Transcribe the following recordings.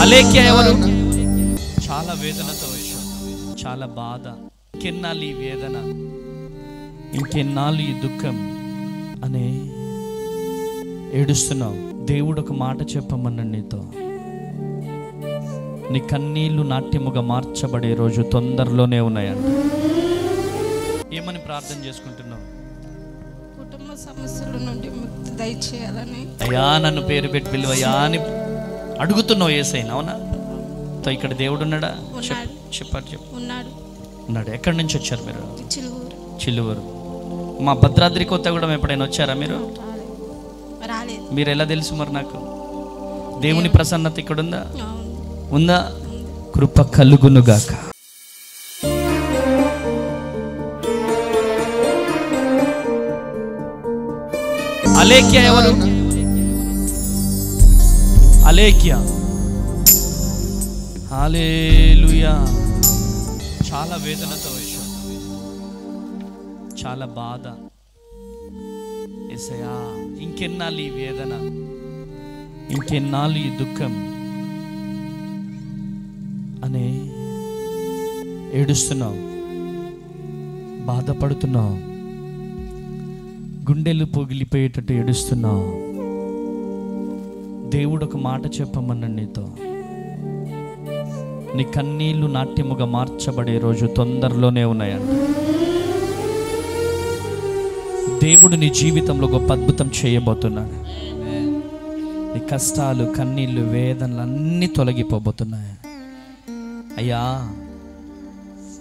అలేఖ్య ఎవరు? చాలా వేదనతో వచ్చాం, చాలా బాధ. ఇంకెన్నాళ్ళు ఈ వేదన, ఇంకెన్నాళ్ళు ఈ దుఃఖం అనే ఏడుస్తున్నావు. దేవుడు ఒక మాట చెప్పమన్నాడు నీతో. నీ కన్నీళ్లు నాట్యముగా మార్చబడే రోజు తొందరలోనే ఉన్నాయంట. ఏమని ప్రార్థన చేసుకుంటున్నావు? కుటుంబ సమస్యల నుండి ముక్తి దయచేయాలని. అయ్యా నన్ను పేరు పెట్టి పిలువయ్యా అని అడుగుతున్నావు యేసయ్యను, అవునా? ఇక్కడ దేవుడు ఉన్నాడా? చెప్పు. ఉన్నాడు. ఎక్కడి నుంచి వచ్చారు మీరు? చిలువూరు. మా భద్రాద్రి కొత్తగూడెం ఎప్పుడైనా వచ్చారా మీరు? మీరు ఎలా తెలుసు మరి నాకు? దేవుని ప్రసన్నత ఇక్కడ ఉందా? కృప కలుగునుగాక. అలేఖ్య ఎవరు? అలేఖ్య. హల్లెలూయా. చాలా వేదనతో వచ్చాం, చాలా బాధ. యేసయ్యా ఇంకెన్నాళ్ళు ఈ వేదన, ఇంకెన్నాళ్ళు ఈ దుఃఖం అనే ఏడుస్తున్నావు, బాధపడుతున్నావు, గుండెలు పొగిలిపోయేటట్టు ఏడుస్తున్నావు. దేవుడు ఒక మాట చెప్పమన్నాడు నీతో. నీ కన్నీళ్లు నాట్యముగా మార్చబడే రోజు తొందరలోనే ఉన్నాయంట. దేవుడు నీ జీవితంలో గొప్ప అద్భుతం చేయబోతున్నాడు. నీ కష్టాలు, కన్నీళ్లు, వేదనలు అన్నీ తొలగిపోబోతున్నాయి. అయ్యా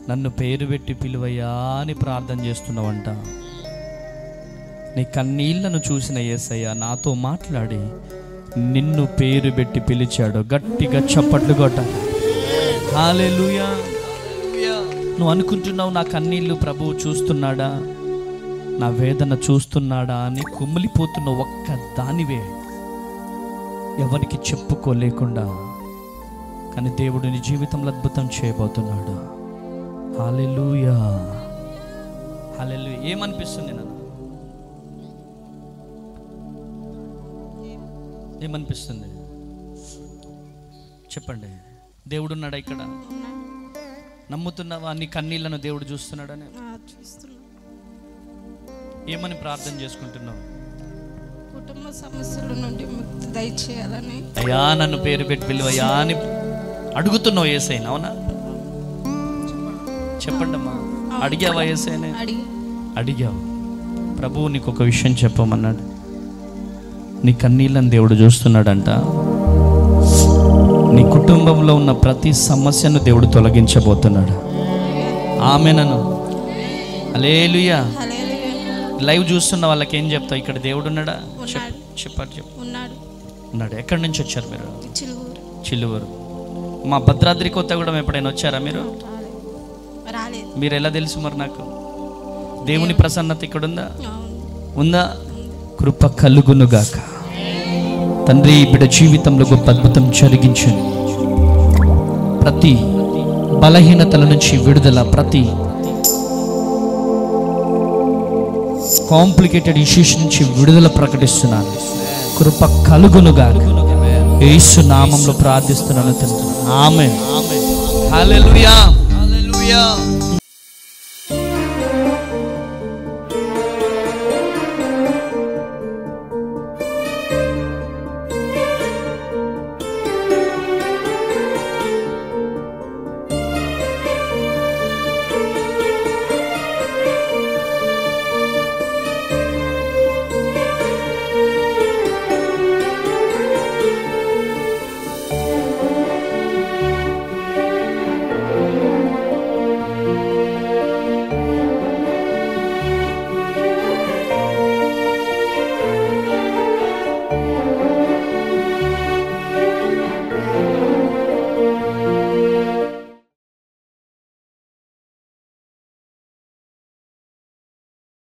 నన్ను పేరు పెట్టి పిలువయ్యా అని ప్రార్థన చేస్తున్నావంట. నీ కన్నీళ్లను చూసిన యేసయ్య నాతో మాట్లాడి నిన్ను పేరు పెట్టి పిలిచాడు. గట్టిగా చప్పట్లు కొట్టాలి. హల్లెలూయా. నువ్వు అనుకుంటున్నావు నా కన్నీళ్లు ప్రభువు చూస్తున్నాడా, నా వేదన చూస్తున్నాడా అని కుమిలిపోతున్న ఒక్క దానివే, ఎవరికి చెప్పుకోలేకుండా. కానీ దేవుడు నీ జీవితంలో అద్భుతం చేయబోతున్నాడు. హల్లెలూయా. హల్లెలూయా. ఏమనిపిస్తుంది నన్ను? ఏమనిపిస్తుంది చెప్పండి. దేవుడు ఉన్నాడా ఇక్కడ? నమ్ముతున్నావా? నీ కన్నీళ్లను దేవుడు చూస్తున్నాడని? ఏమని ప్రార్థన చేసుకుంటున్నావు? కుటుంబ సమస్యల నుండి ముక్తి దయచేయాలని. అయ్యా నన్ను పేరు పెట్టి పిలువయ్యా అని అడుగుతున్నావు యేసయ్యను, అవునా? చెప్పండి అమ్మా. అడిగావా యేసయ్యని? అడిగావు. ప్రభువు నీకు ఒక విషయం చెప్పమన్నాడు. నీ కన్నీళ్ళని దేవుడు చూస్తున్నాడంట. నీ కుటుంబంలో ఉన్న ప్రతి సమస్యను దేవుడు తొలగించబోతున్నాడు. ఆమేనను. హల్లెలూయా. లైవ్ చూస్తున్న వాళ్ళకి ఏం చెప్తావు? ఇక్కడ దేవుడు ఉన్నాడా? చెప్పు. ఉన్నాడు. ఎక్కడి నుంచి వచ్చారు మీరు? చిలువూరు. మా భద్రాద్రి కొత్తగూడెం ఎప్పుడైనా వచ్చారా మీరు? మీరు ఎలా తెలుసు మరి నాకు? దేవుని ప్రసన్నత ఇక్కడ ఉందా? కృప కలుగునుగాక. తండ్రి బిడ్డ జీవితంలో గొప్ప అద్భుతం జరిగించండి. ప్రతి బలహీనతల నుంచి విడుదల, ప్రతి కాంప్లికేటెడ్ ఇష్యూస్ నుంచి విడుదల ప్రకటిస్తున్నాను. కృప కలుగునుగాక. యేసు నామములో ప్రార్థిస్తున్నాను తండ్రి. ఆమేన్. హల్లెలూయా.